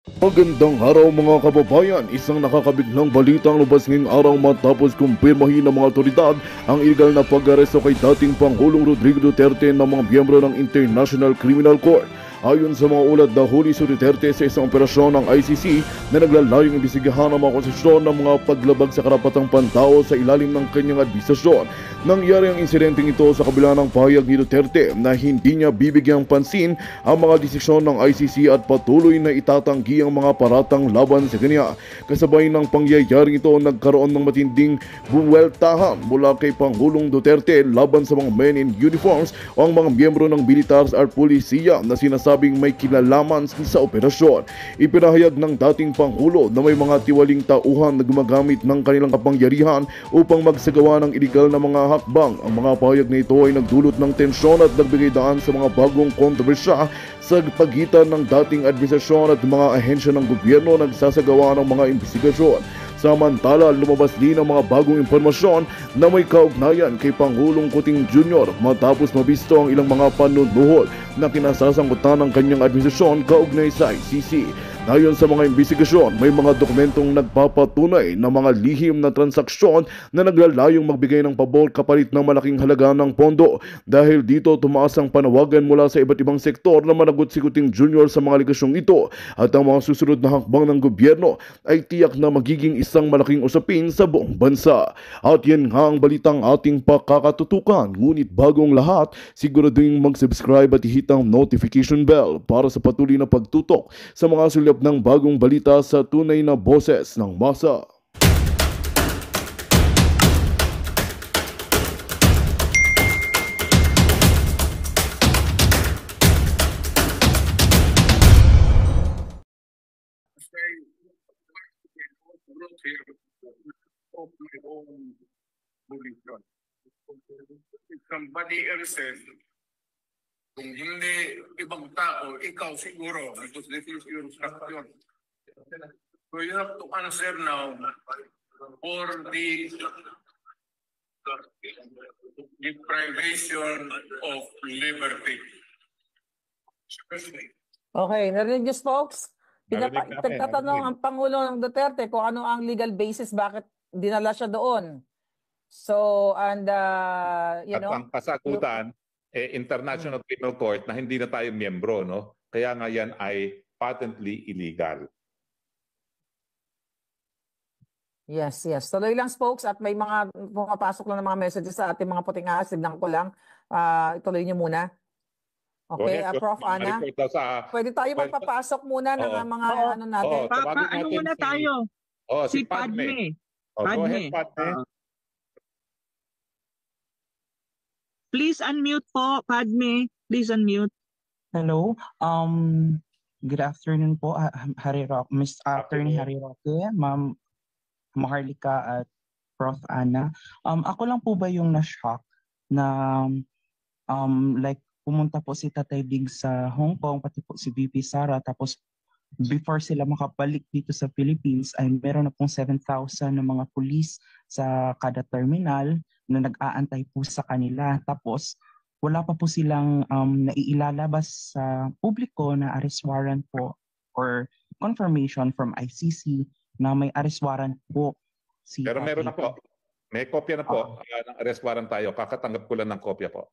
Magandang araw mga kababayan, isang nakakabiglang balita ang lumabas ngayong araw matapos kumpirmahin ng mga otoridad ang illegal na pag-aresto kay dating Pangulong Rodrigo Duterte ng mga miyembro ng International Criminal Court. Ayon sa mga ulat, nahuli si Duterte sa isang operasyon ng ICC na naglalayong imbestigahan ang mga akusasyon ng mga paglabag sa karapatang pantao sa ilalim ng kanyang administrasyon. Nangyari ang insidenteng ito sa kabila ng pahayag ni Duterte na hindi niya bibigyang pansin ang mga desisyon ng ICC at patuloy na itatanggi ang mga paratang laban sa kanya. Kasabay ng pangyayaring ito, nagkaroon ng matinding buweltahan mula kay Pangulong Duterte laban sa mga men in uniforms o ang mga miyembro ng militars at pulisiya na sinasabing may kinalaman sa operasyon. Ipinahayag ng dating Pangulo na may mga tiwaling tauhan na gumagamit ng kanilang kapangyarihan upang magsagawa ng iligal na mga hakbang. Ang mga pahayag na ito ay nagdulot ng tensyon at nagbigay daan sa mga bagong kontrobersya sa pagitan ng dating administrasyon at mga ahensya ng gobyerno na nagsasagawa ng mga investigasyon. Samantala, lumabas din ang mga bagong impormasyon na may kaugnayan kay Pangulong Kuting Jr. matapos mabisto ang ilang mga panunuhol na kinasasangkutan ng kanyang administrasyon kaugnay sa ICC. Ayon sa mga investigasyon, may mga dokumentong nagpapatunay na mga lihim na transaksyon na naglalayong magbigay ng pabor kapalit ng malaking halaga ng pondo. Dahil dito, tumaas ang panawagan mula sa iba't ibang sektor na managot si Kuting Jr. sa mga aligasyong ito at ang mga susunod na hakbang ng gobyerno ay tiyak na magiging isang malaking usapin sa buong bansa. At yan nga ang balitang ating pakakatutukan. Ngunit bagong lahat, siguraduhin mag-subscribe at i-hit ang notification bell para sa patuloy na pagtutok sa mga sulap ng bagong balita sa tunay na boses ng masa. If somebody else says, kung hindi ibang tao, ikaw siguro, because this is your instruction. So you have to answer now for the deprivation of liberty. Okay, narinig niyo folks? Narinig namin, Nagtatanong ang Pangulo ng Duterte kung ano ang legal basis bakit dinala siya doon. So, and you At know, ang kasagutan, International Criminal Court na hindi na tayo miyembro, no? Kaya nga yan ay patently illegal. yes, yes. Tuloy lang folks at may mga pumapasok lang ng mga messages sa ating mga puting ahas. Tignan ko lang. Ituloy niyo muna. Okay, Prof. Ana. Pwede tayo magpapasok muna ng mga ano natin. Ano muna tayo? Si Padme. Go ahead, Padme. Please unmute po, Padme. Please unmute. Hello. Good afternoon po, Harry Roque, Miss Attorney Harry Roque, Ma'am Maharlika at Prof. Ana. Ako lang po ba yung na-shock na like pumunta po si Tatay Dig sa Hong Kong, pati po si VP Sara, tapos before sila makabalik dito sa Philippines ay meron na pong 7,000 na mga pulis sa kada terminal na nag-aantay po sa kanila. Tapos wala pa po silang naiilalabas sa publiko na arrest warrant po or confirmation from ICC na may arrest warrant po. Pero meron na po. May kopya na po ng arrest warrant tayo. Kakatanggap ko lang ng kopya po.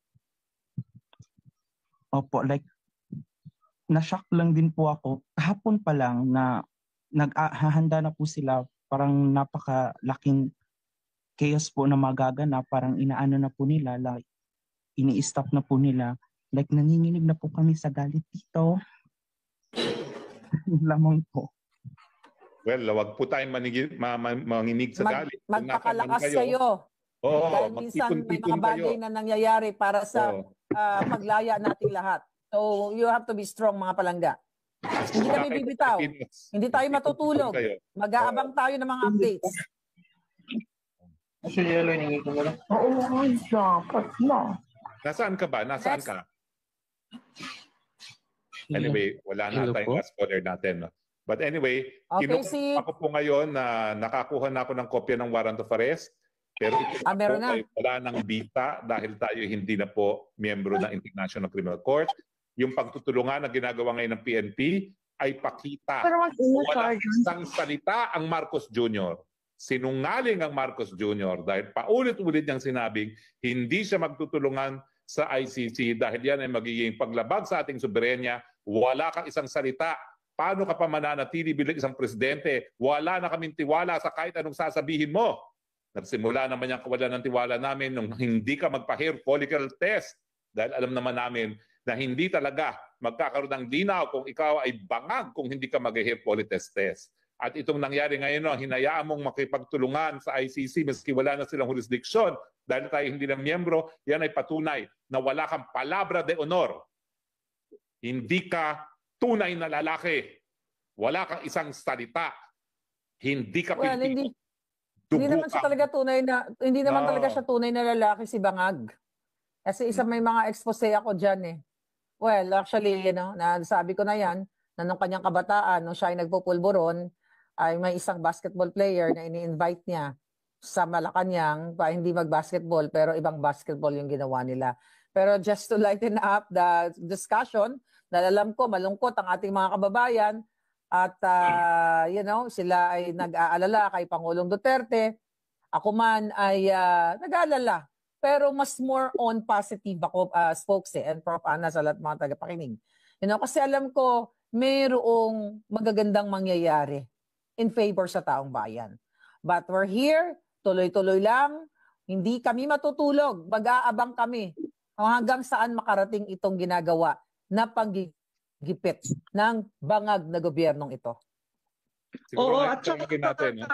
Opo, like na-shock lang din po ako. Kahapon pa lang na naghahanda na po sila, parang napakalaking chaos po na magaganap, parang inaano na po nila, like ini-stop na po nila. Like nanginginig na po kami sa galit dito. Lamang po. Well, wag po tayong manginig sa galit. Magpakalakas kayo. Dahil minsan may mga bagay na nangyayari para sa paglaya nating lahat. So you have to be strong mga palangga. Hindi kami bibitaw. Hindi tayo matutulog. Mag-aabang tayo ng mga updates. Oo, dapat na. Nasaan ka ba? Nasaan ka? Anyway, wala na tayong last caller natin. No? But anyway, ako po ngayon na nakakuha na ako ng kopya ng warrant of arrest. Pero ito po ay wala ng bita dahil tayo hindi na po miyembro ng International Criminal Court. Yung pagtutulungan na ginagawa ngayon ng PNP ay pakita. Wala isang salita ang Marcos Jr. Sinungaling ang Marcos Jr. dahil paulit-ulit niyang sinabing hindi siya magtutulungan sa ICC dahil yan ay magiging paglabag sa ating soberenya. Wala kang isang salita. Paano ka pa mananatili bilang isang presidente? Wala na kaming tiwala sa kahit anong sasabihin mo. Nagsimula naman yung kawalan ng tiwala namin nung hindi ka magpa-hair follicle test dahil alam naman namin na hindi talaga magkakaroon ng linaw kung ikaw ay bangag kung hindi ka mag-hair follicle test. At itong nangyari ngayon, hinayaan mong makipagtulungan sa ICC maski wala na silang jurisdiction dahil tayo hindi na miyembro, yan ay patunay na wala kang palabra de honor. Hindi ka tunay na lalaki. Wala kang isang salita. Hindi ka hindi naman siya talaga tunay na hindi naman talaga siya tunay na lalaki si Bangag. Kasi may mga expose ako diyan eh. Well, actually, nasabi ko na yan na nung kanyang kabataan, nung siya ay nagpupulburon, ay may isang basketball player na ini-invite niya sa Malacanang pa hindi mag-basketball pero ibang basketball yung ginawa nila. Pero just to lighten up the discussion, dahil alam ko malungkot ang ating mga kababayan at sila ay nag-aalala kay Pangulong Duterte. Ako man ay nag-aalala. Pero mas more on positive ako, spokes and Prof. Ana sa lahat mga tagapakinig. Kasi alam ko mayroong magagandang mangyayari in favor sa taong bayan. But we're here, tuloy-tuloy lang, hindi kami matutulog, mag-aabang kami hanggang saan makarating itong ginagawa na paggigipit ng bangag na gobyernong ito. Siguro at saka natin.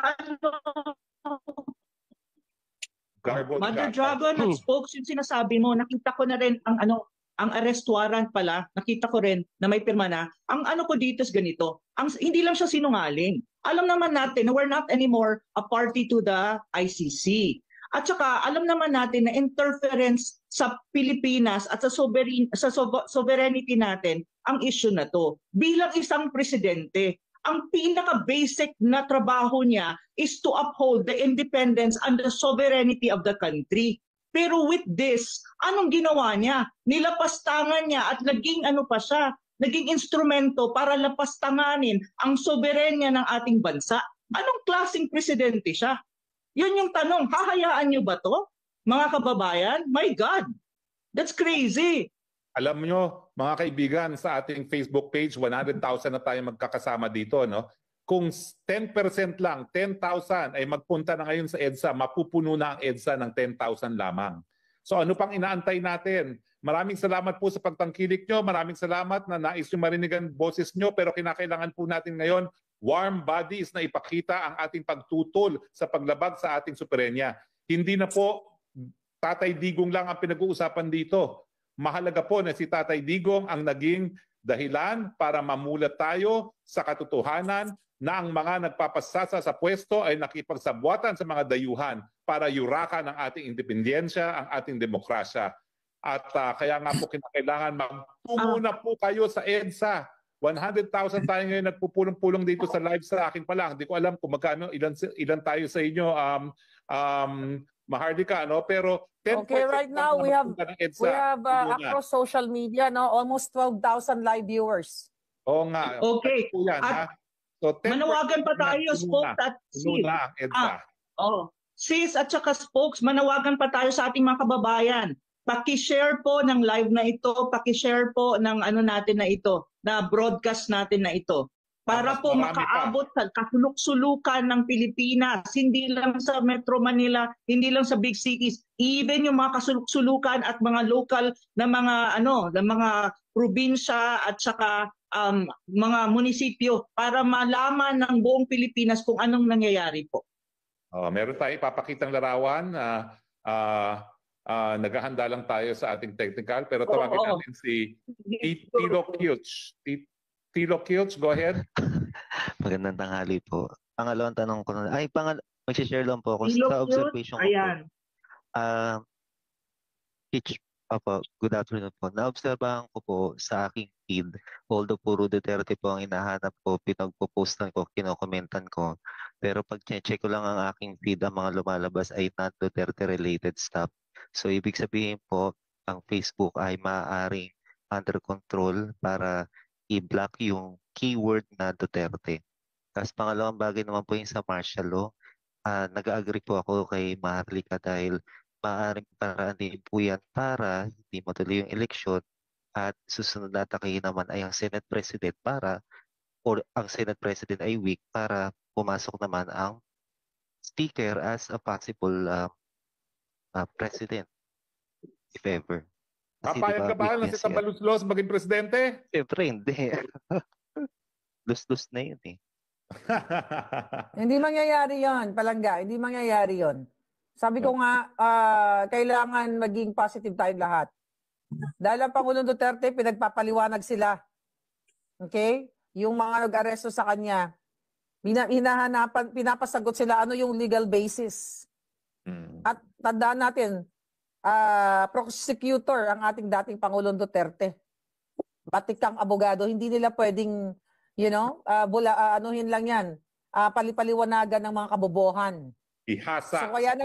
Mother Dragon, spokes yung sinasabi mo, nakita ko na rin ang arrest warrant pala, nakita ko rin na may pirma na. Ang ko dito is ganito, hindi lang siya sinungaling. Alam naman natin na we're not anymore a party to the ICC. At saka alam naman natin na interference sa Pilipinas at sa sovereignty natin ang issue na to. Bilang isang presidente, ang pinaka-basic na trabaho niya is to uphold the independence and the sovereignty of the country. Pero with this, anong ginawa niya? Nilapastangan niya at naging naging instrumento para lapastanganin ang soberenya ng ating bansa. Anong klaseng presidente siya? Yun yung tanong, hahayaan niyo ba to? Mga kababayan, my God, that's crazy. Alam nyo, mga kaibigan, sa ating Facebook page, 100,000 na tayo magkakasama dito, no? Kung 10% lang, 10,000 ay magpunta na ngayon sa EDSA, mapupuno na ang EDSA ng 10,000 lamang. So ano pang inaantay natin? Maraming salamat po sa pagtangkilik nyo. Maraming salamat na nais nyo marinig ang boses nyo. Pero kinakailangan po natin ngayon warm bodies na ipakita ang ating pagtutol sa paglabag sa ating soberenya. Hindi na po Tatay Digong lang ang pinag-uusapan dito. Mahalaga po na si Tatay Digong ang naging dahilan para mamulat tayo sa katotohanan na ang mga nagpapasasa sa pwesto ay nakipagsabwatan sa mga dayuhan para yurakan ang ating independensya, ang ating demokrasya. At kaya nga po kinakailangan magtungo na po kayo sa EDSA. 100,000 tayo ngayon nagpupulong-pulong dito sa live sa akin pa lang. Hindi ko alam kung magkano, ilan tayo sa inyo, Maharlika, no? Pero 10% okay, right now we have across social media, no, almost 12,000 live viewers. Oo nga. Okay. Yan, so, manawagan pa tayo, Spokes at Sis. Sis at saka Spokes, manawagan pa tayo sa ating mga kababayan. Paki-share po ng live na ito, paki-share po ng natin na ito, na broadcast natin na ito. Para po makaabot sa kasuluk-sulukan ng Pilipinas, hindi lang sa Metro Manila, hindi lang sa big cities, even yung mga kasuluk-sulukan at mga local na mga probinsya at saka mga munisipyo para malaman ng buong Pilipinas kung anong nangyayari po. Meron tayong ipapakitang larawan. Naghahanda lang tayo sa ating technical, pero tawagin natin si Tilo Kilch. Tilo Kilch, go ahead. Magandang tanghali po. Pangalawang tanong ko na, mag-share lang po ako sa observation ko po. Good afternoon po. Naobserbahan ko po sa aking feed, although puro Duterte po ang hinahanap ko, pinagpo-postan ko, kinokomentan ko. Pero pag check ko lang ang aking feed, ang mga lumalabas ay non-Duterte related stuff. So ibig sabihin po, ang Facebook ay maaaring under control para i-block yung keyword na Duterte. Tapos pangalawang bagay naman po yung sa martial law. Nag-agree po ako kay Maharlika dahil maaaring paraan din po yan para hindi matuloy yung eleksyon at susunod na atakihin naman ay ang Senate President or ang Senate President ay weak para pumasok naman ang Speaker as a possible President, if ever. Papayag ka ba na si Tambaloslos maging presidente? Siyempre hindi. Lus-lus na yun eh. Hindi mangyayari yon, Palangga. Hindi mangyayari yon. Sabi ko nga, kailangan maging positive tayong lahat. Dahil ang Pangulong Duterte, pinagpapaliwanag sila. Okay? Yung mga nag-aresto sa kanya, pinapasagot sila ano yung legal basis. At tandaan natin, prosecutor ang ating dating Pangulong Duterte. Pati kang abogado, hindi nila pwedeng, anuhin lang yan, palipaliwanagan ng mga kabobohan. Bihasa. So, kaya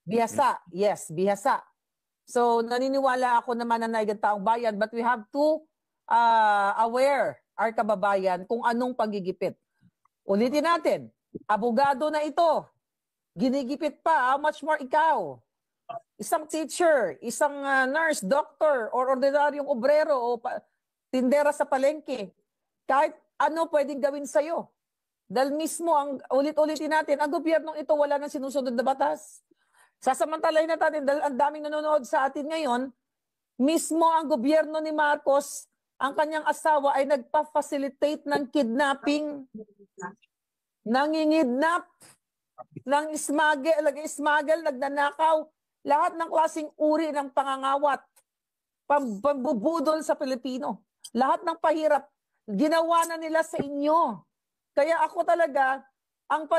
bihasa, yes, bihasa. So, naniniwala ako naman na naigang taong bayan, but we have to aware our kababayan kung anong pagigipit. Ulitin natin, abogado na ito, ginigipit pa, how much more ikaw? Isang teacher, isang nurse, doctor, or ordinaryong obrero o tindera sa palengke, kahit ano pwedeng gawin sa'yo. Dahil mismo, ulit-ulitin natin, ang gobyernong ito wala nang sinusunod na batas. Sasamantalahin natin, dahil ang daming nanonood sa atin ngayon, mismo ang gobyerno ni Marcos, ang kanyang asawa ay nagpa-facilitate ng kidnapping, nangingidnap, ng smuggle, nagnanakaw, lahat ng klaseng uri ng pangangawat, pambubudol sa Pilipino. Lahat ng pahirap, ginawa na nila sa inyo. Kaya ako talaga, ang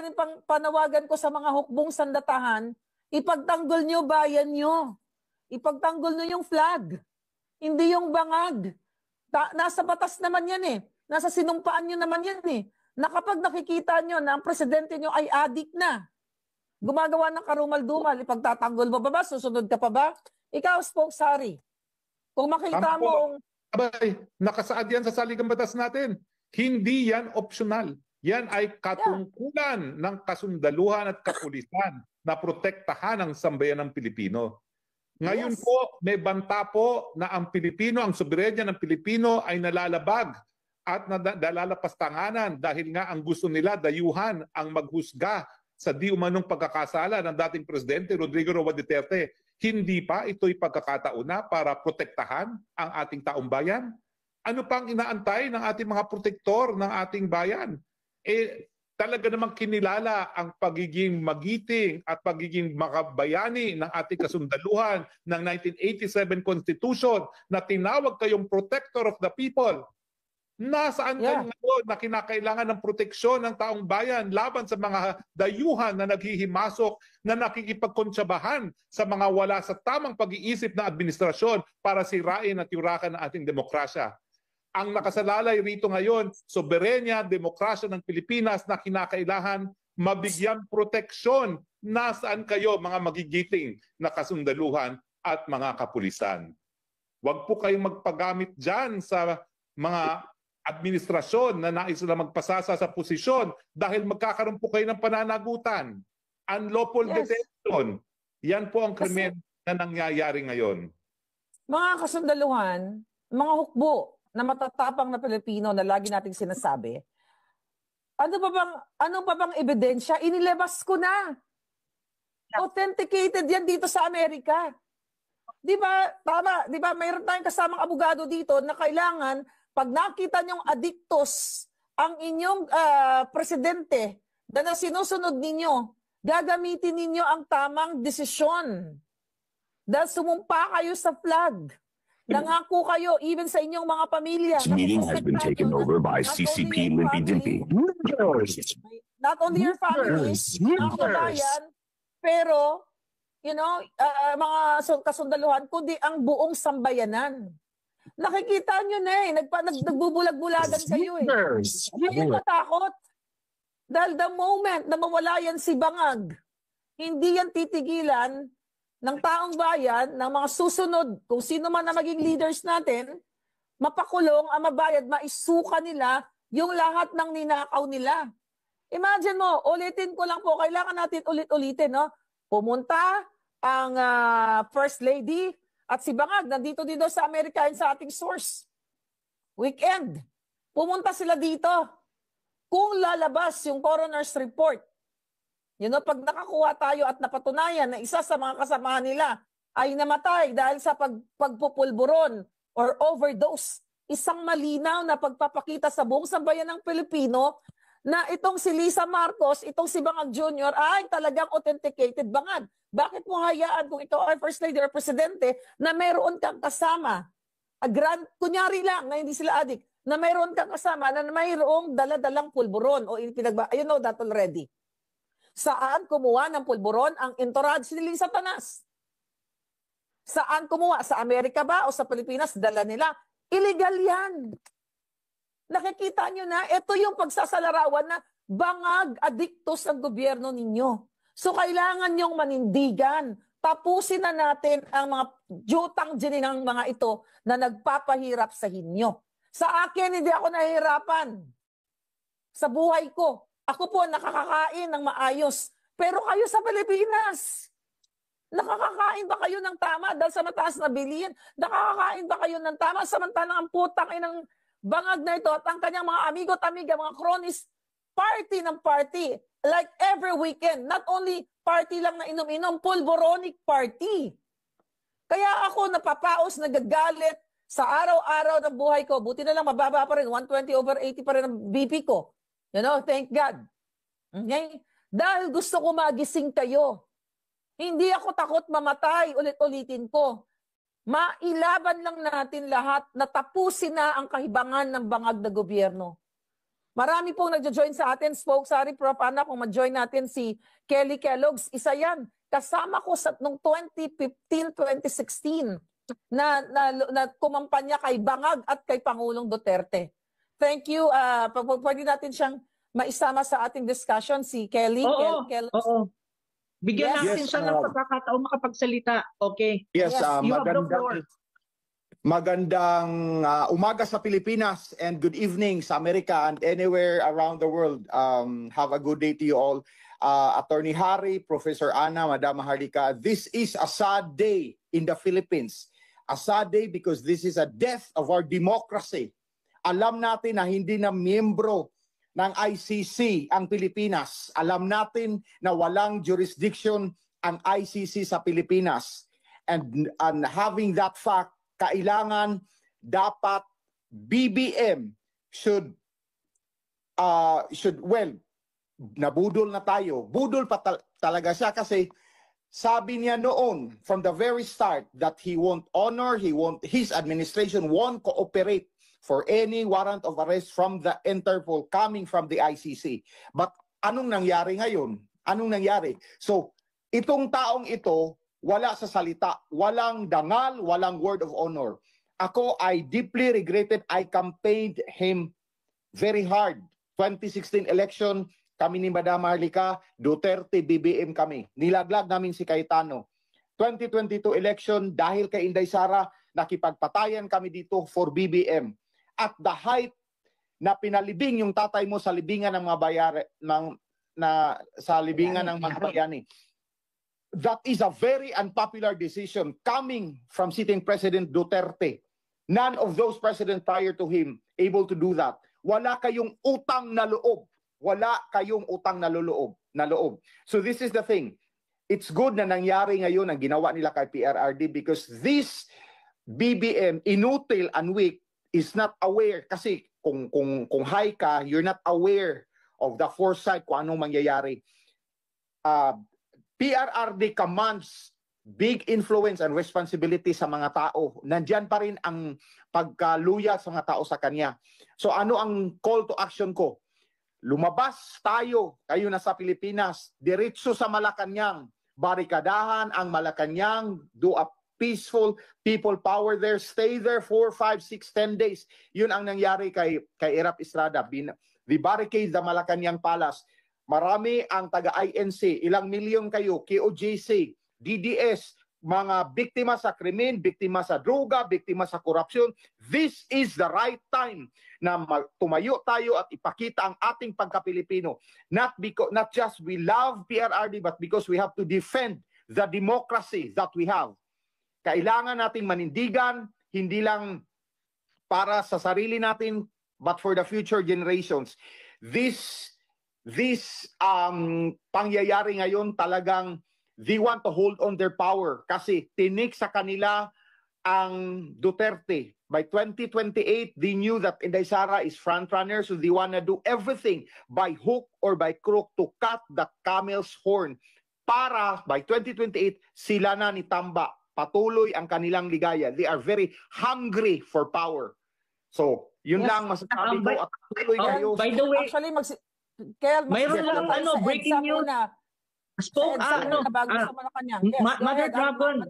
panawagan ko sa mga hukbong sandatahan, ipagtanggol nyo bayan nyo. Ipagtanggol nyo yung flag. Hindi yung bangag. Nasa batas naman yan eh. Nasa sinumpaan nyo naman yan eh. Na kapag nakikita nyo na ang presidente nyo ay adik na, gumagawa ng karumal-dumal, ipagtatanggol mo ba? Susunod ka pa ba? Ikaw, spokesari. Kung makita mo... Abay, nakasaad yan sa saligang batas natin. Hindi yan optional. Yan ay katungkulan ng kasundaluhan at kapulisan na protektahan ang sambayan ng Pilipino. Ngayon po, may banta po na ang Pilipino, ang soberenya ng Pilipino ay nalalabag at nalalapastanganan dahil nga ang gusto nila dayuhan ang maghusga sa di umanong pagkakasala ng dating Presidente Rodrigo Roa Duterte. Hindi pa ito'y pagkakataon na para protektahan ang ating taong bayan? Ano pang inaantay ng ating mga protektor ng ating bayan? Talaga namang kinilala ang pagiging magiting at pagiging makabayani ng ating kasundaluhan ng 1987 Constitution na tinawag kayong protector of the people. Nasaan kayo ngayon na kinakailangan ng proteksyon ng taong bayan laban sa mga dayuhan na naghihimasok na nakikipagkontsabahan sa mga wala sa tamang pag-iisip na administrasyon para sirain at yurakan ang ating demokrasya? Ang nakasalalay rito ngayon, soberenya, demokrasya ng Pilipinas na kinakailangan mabigyan proteksyon. Nasaan kayo mga magigiting na kasundaluhan at mga kapulisan? Huwag po kayong magpagamit dyan sa mga administrasyon na nais na magpasasa sa posisyon dahil magkakaroon po kayo ng pananagutan. Unlawful detention. Yan po ang krimen na nangyayari ngayon. Mga kasundaluhan, mga hukbo na matatapang na Pilipino na lagi nating sinasabi, ano pa bang ebidensya? Inilabas ko na. Authenticated yan dito sa Amerika. Di ba? Tama. Di ba? Mayroon tayong kasamang abogado dito na kailangan pag nakita niyong adiktos ang inyong presidente na sinusunod ninyo, gagamitin ninyo ang tamang desisyon. Dahil sumumpa kayo sa flag. Nangako kayo even sa inyong mga pamilya. This meeting has been taken over by CCP Limpy Dimpy. Not only your families, mga kabayan, pero, mga kasundaluhan, kundi ang buong sambayanan. Nakikita nyo na nagbubulag-bulagan kayo eh. Hindi kayo matakot. Dahil the moment na mawala yan si Bangag, hindi yan titigilan ng taong bayan, ng mga susunod, kung sino man na maging leaders natin, mapakulong, ang mabayad, maisuka nila yung lahat ng ninakaw nila. Imagine mo, ulitin ko lang po, kailangan natin ulit-ulitin, no? Pumunta ang First Lady at si Bangag, nandito dito sa Amerika sa ating source. Weekend. Pumunta sila dito. Kung lalabas yung coroner's report, pag nakakuha tayo at napatunayan na isa sa mga kasamahan nila ay namatay dahil sa pagpupulburon or overdose, isang malinaw na pagpapakita sa buong sambayan ng Pilipino na itong si Lisa Marcos, itong si Bangag Jr. ay talagang authenticated Bangag. Bakit mo hayaan kung ikaw ay First Lady or Presidente na mayroon kang kasama, kunyari lang na hindi sila adik, na mayroon kang kasama na mayroong daladalang pulburon o you know that already. Saan kumuha ng pulburon ang entourage ni Lisa Tanas? Saan kumuha? Sa Amerika ba o sa Pilipinas? Dala nila. Illegal yan. Nakikita nyo na, ito yung pagsasalarawan na bangag adiktos ang gobyerno ninyo. So kailangan nyong manindigan. Tapusin na natin ang mga jutang ng mga ito na nagpapahirap sa inyo. Sa akin, hindi ako nahihirapan. Sa buhay ko, ako po nakakakain ng maayos. Pero kayo sa Pilipinas, nakakakain ba kayo ng tama dahil sa mataas na bilihin? Nakakakain ba kayo ng tama samantalang ang putang inang Bangag na ito at ang kanyang mga amigo at amiga, mga cronies, party ng party. Like every weekend, not only party lang na inom-inom, pulboronic party. Kaya ako napapaos, nagagalit sa araw-araw ng buhay ko. Buti na lang mababa pa rin, 120/80 pa rin ang BP ko. Thank God. Okay? Dahil gusto ko magising kayo. Hindi ako takot mamatay, ulit-ulitin ko. Mailaban lang natin lahat na tapusin na ang kahibangan ng bangag na gobyerno. Marami pong nagjo-join sa atin. Sorry, Prof. Ana, kung ma-join natin si Kelly Kellogg's. Isa yan. Kasama ko sa noong 2015-2016 na kumampanya kay Bangag at kay Pangulong Duterte. Thank you. Pwede natin siyang maisama sa ating discussion si Kelly. Kellogg's. Oo. Bigyan natin siya ng pagkakataon makapagsalita. Okay. Yes, magandang umaga sa Pilipinas and good evening sa Amerika and anywhere around the world. Have a good day to you all. Attorney Harry, Professor Ana, Madam Maharlika, this is a sad day in the Philippines. A sad day because this is a death of our democracy. Alam natin na hindi na miyembro ng ICC ang Pilipinas. Alam natin na walang jurisdiction ang ICC sa Pilipinas. And having that fact, kailangan dapat BBM should nabudol na tayo. Budol pa talaga siya kasi sabi niya noon from the very start that he won't honor, his administration won't cooperate for any warrant of arrest from the Interpol coming from the ICC. But anong nangyari ngayon? Anong nangyari? So, itong taong ito, wala sa salita, walang dangal, walang word of honor. Ako, I deeply regretted, I campaigned him very hard. 2016 election, kami ni Madam Maharlika, Duterte, BBM kami. Nilaglag namin si Cayetano. 2022 election, dahil kay Inday Sara, nakipagpatayan kami dito for BBM. At the height na pinalibing yung tatay mo sa libingan ng mga ng mga bayani. That is a very unpopular decision coming from sitting President Duterte. None of those presidents prior to him able to do that. Wala kayong utang na loob. Wala kayong utang na loob. So this is the thing. It's good na nangyari ngayon ang ginawa nila kay PRRD because this BBM, inutil and weak, is not aware kasi kung high ka, you're not aware of the foresight kung anong mangyayari. PRRD commands big influence and responsibility sa mga tao. Nandyan pa rin ang pagkaluya sa mga tao sa kanya. So ano ang call to action ko? Lumabas tayo, kayo na sa Pilipinas, diretso sa Malacanang, barikadahan ang Malacanang, do a peaceful people power there, stay there 4, 5, 6, 10 days. Yun ang nangyari kay Erap Estrada. The barricade the Malacanang Palace. Marami ang taga-INC, ilang milyon kayo, KOJC, DDS, mga biktima sa krimen, biktima sa droga, biktima sa korupsyon. This is the right time na tumayo tayo at ipakita ang ating pagka-Pilipino. Not just we love PRRD, but because we have to defend the democracy that we have. Kailangan nating manindigan, hindi lang para sa sarili natin, but for the future generations. This pangyayari ngayon talagang they want to hold on their power kasi tinik sa kanila ang Duterte. By 2028, they knew that Inday Sara is frontrunner, so they want to do everything by hook or by crook to cut the camel's horn para by 2028, sila na ni Tamba. Patuloy ang kanilang ligaya. They are very hungry for power. So, yun lang masasabi ko at patuloy kayo. By the way, actually, mayroon lang breaking news. Mother Dragon.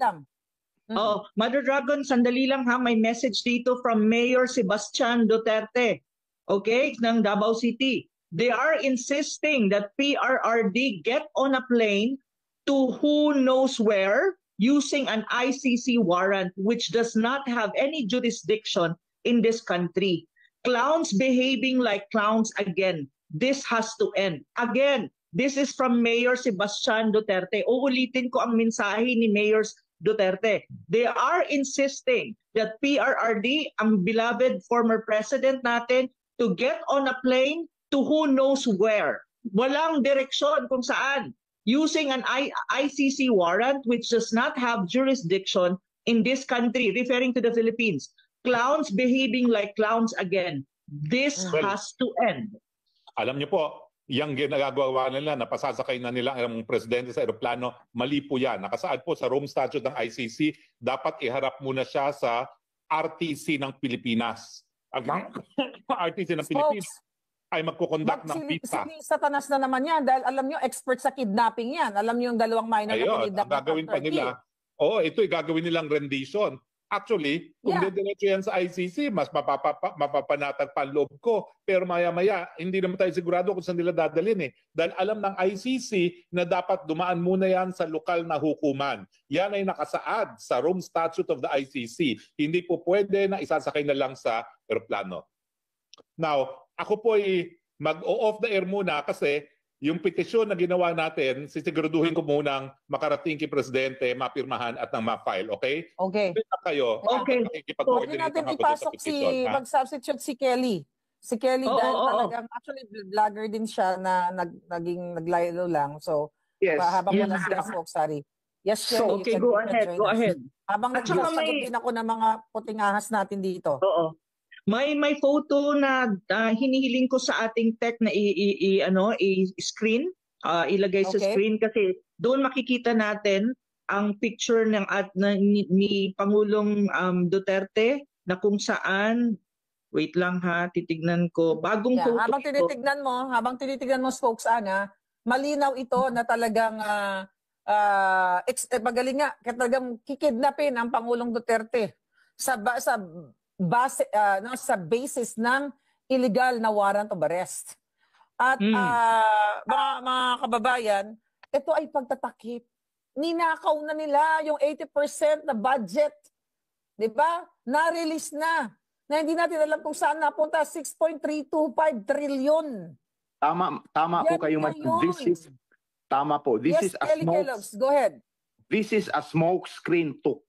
Mother Dragon, sandali lang ha, may message dito from Mayor Sebastian Duterte. Okay, ng Davao City. They are insisting that PRRD get on a plane to who knows where using an ICC warrant which does not have any jurisdiction in this country. Clowns behaving like clowns again. This has to end. Again, this is from Mayor Sebastian Duterte. Uulitin ko ang mensahe ni Mayor Duterte. They are insisting that PRRD, ang beloved former president natin, to get on a plane to who knows where. Walang direksyon kung saan. Using an ICC warrant which does not have jurisdiction in this country, referring to the Philippines. Clowns behaving like clowns again. This has to end. Alam niyo po, yung ginagawa nila, napasasakay na nila ang presidente sa aeroplano, mali po yan. Nakasaad po sa Rome Statute ng ICC, dapat iharap muna siya sa RTC ng Pilipinas. Ang RTC ng Pilipinas ay magkukonduct ng visa. Satanas na naman yan dahil alam nyo, expert sa kidnapping yan. Alam nyo yung dalawang minor na kinidnap ang gagawin pa nila, ito'y gagawin nilang rendition. Actually, kung didiretso yan sa ICC, mas mapapanatag pa ang loob ko. Pero maya-maya, hindi naman tayo sigurado kung saan nila dadalhin eh. Dahil alam ng ICC na dapat dumaan muna yan sa lokal na hukuman. Yan ay nakasaad sa Rome Statute of the ICC. Hindi po pwede na isasakay na lang sa eroplano. Now, ako po ay mag-off the air muna kasi yung petisyon na ginawa natin, sisiguraduhin ko munang makarating kay Presidente, mapirmahan at nang ma-file, okay? Okay. Kayo, okay. Pwede natin ipasok mag-substitute si Kelly. Si Kelly dahil talagang, actually, vlogger din siya na naglaylo lang. So, habang wala sila folks, sorry. Yes, Kelly. Okay, go ahead. Habang nagsasagot din ako ng mga puting ahas natin dito. Oo. May photo na hinihiling ko sa ating tech na i-screen, ilagay sa screen kasi doon makikita natin ang picture ni Pangulong Duterte na kung saan, wait lang ha, titignan ko, bagong photo. Habang tinitignan mo folks, malinaw ito na talagang magaling nga, talagang kikidnapin ang Pangulong Duterte sa basis ng illegal na warrant of arrest. At mga kababayan, ito ay pagtatakip. Ninakaw na nila yung 80% na budget. 'Di ba? Na-release na. Na hindi natin alam kung saan napunta, 6.325 trillion. Tama po kayo. Tama po. This is a Go ahead. This is a smoke screen to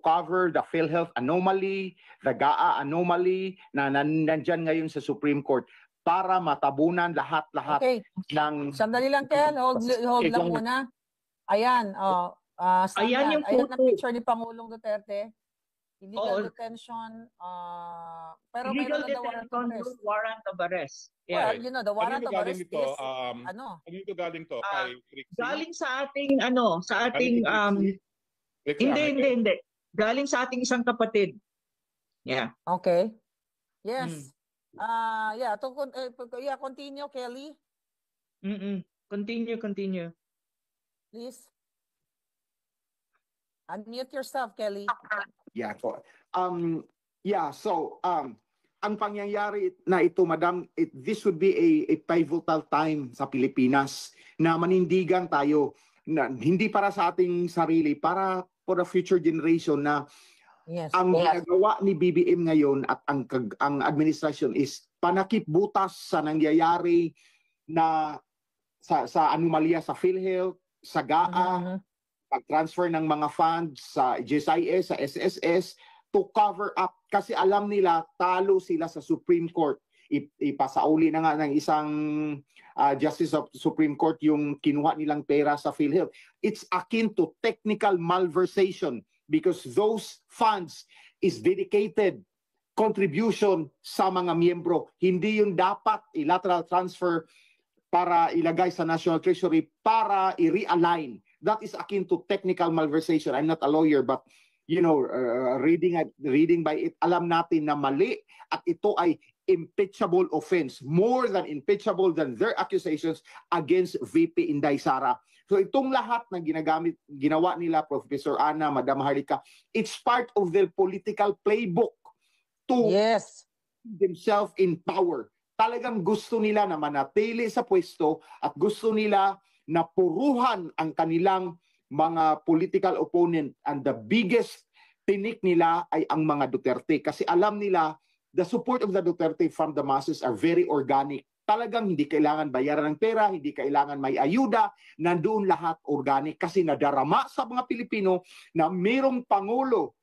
cover the PhilHealth anomaly, the GAA anomaly na nandyan ngayon sa Supreme Court para matabunan lahat-lahat ng... Sandali lang, Kel. Hold lang muna. Ayan. Ayan yung photo. Ayan ang picture ni Pangulong Duterte. Illegal detention. Pero illegal detention, warrant of arrest. Yeah. Well, the warrant of arrest is, ano ito galing to? Kay Trixie? Galing sa ating, hindi. Galing sa ating isang kapatid. Yeah. Okay. Yes. Continue, Kelly. Continue. Please. Unmute yourself, Kelly. Ang pangyayari na ito, Madam, this would be a pivotal time sa Pilipinas na manindigan tayo, na hindi para sa ating sarili, para for the future generation na Yes. ang ginagawa ni BBM ngayon at ang administrasyon is panakip butas sa nangyayari na sa anomalya sa PhilHealth, sa GAA, pag-transfer ng mga funds sa GSIS, sa SSS to cover up kasi alam nila talo sila sa Supreme Court. Ipasauli na nga ng isang Justice of Supreme Court yung kinuha nilang pera sa PhilHealth. It's akin to technical malversation because those funds is dedicated contribution sa mga miyembro. Hindi yung dapat i-lateral transfer para ilagay sa National Treasury para i-realign. That is akin to technical malversation. I'm not a lawyer but you know, reading by it, alam natin na mali at ito ay impeachable offense, more than impeachable than their accusations against VP Inday Sara. So itong lahat na ginawa nila, Professor Ana, Madam Harlika, it's part of their political playbook to themselves in power. Talagang gusto nila na manatili sa pwesto at gusto nila na puruhan ang kanilang mga political opponent, and the biggest tinik nila ay ang mga Duterte kasi alam nila the support of the Duterte from the masses are very organic. Talagang hindi kailangan bayaran ng pera, hindi kailangan may ayuda, nandoon lahat organic kasi nadarama sa mga Pilipino na mayroong Pangulo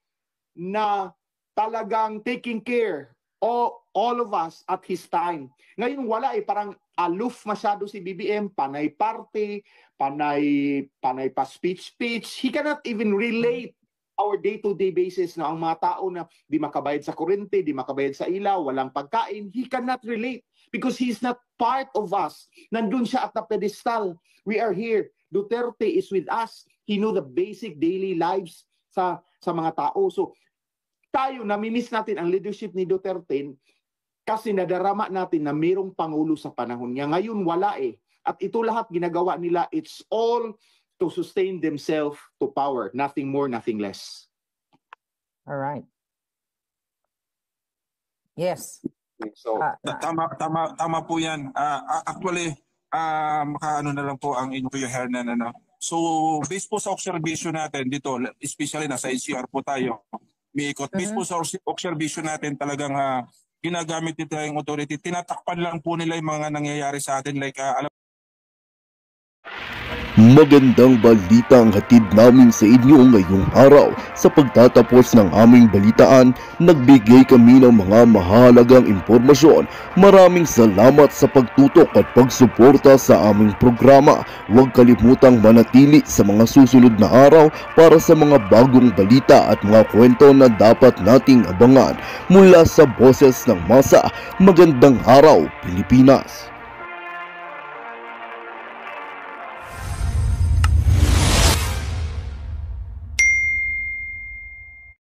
na talagang taking care of all of us at his time. Ngayon wala parang aloof masyado si BBM, panay party, panay pa speech. He cannot even relate our day-to-day basis na ang mga tao na di makabayad sa kuryente, di makabayad sa ilaw, walang pagkain, he cannot relate because he's not part of us. Nandun siya at the pedestal. We are here. Duterte is with us. He knew the basic daily lives sa mga tao. So tayo, namimiss natin ang leadership ni Duterte kasi nadarama natin na mayroong Pangulo sa panahon niya. Ngayon wala At ito lahat ginagawa nila, it's all to sustain themselves to power. Nothing more, nothing less. All right. Yes. So, tama po yan. Actually, makaano na lang po ang inyong Hernan. So, based po sa observation natin dito, especially nasa NCR po tayo, may ikot. Based po sa observation natin, talagang ginagamit nito yung authority. Tinatakpan lang po nila yung mga nangyayari sa atin. Like, Magandang balita ang hatid namin sa inyo ngayong araw. Sa pagtatapos ng aming balitaan, nagbigay kami ng mga mahalagang impormasyon. Maraming salamat sa pagtutok at pagsuporta sa aming programa. Huwag kalimutang manatili sa mga susunod na araw para sa mga bagong balita at mga kwento na dapat nating abangan. Mula sa Boses ng Masa, magandang araw, Pilipinas!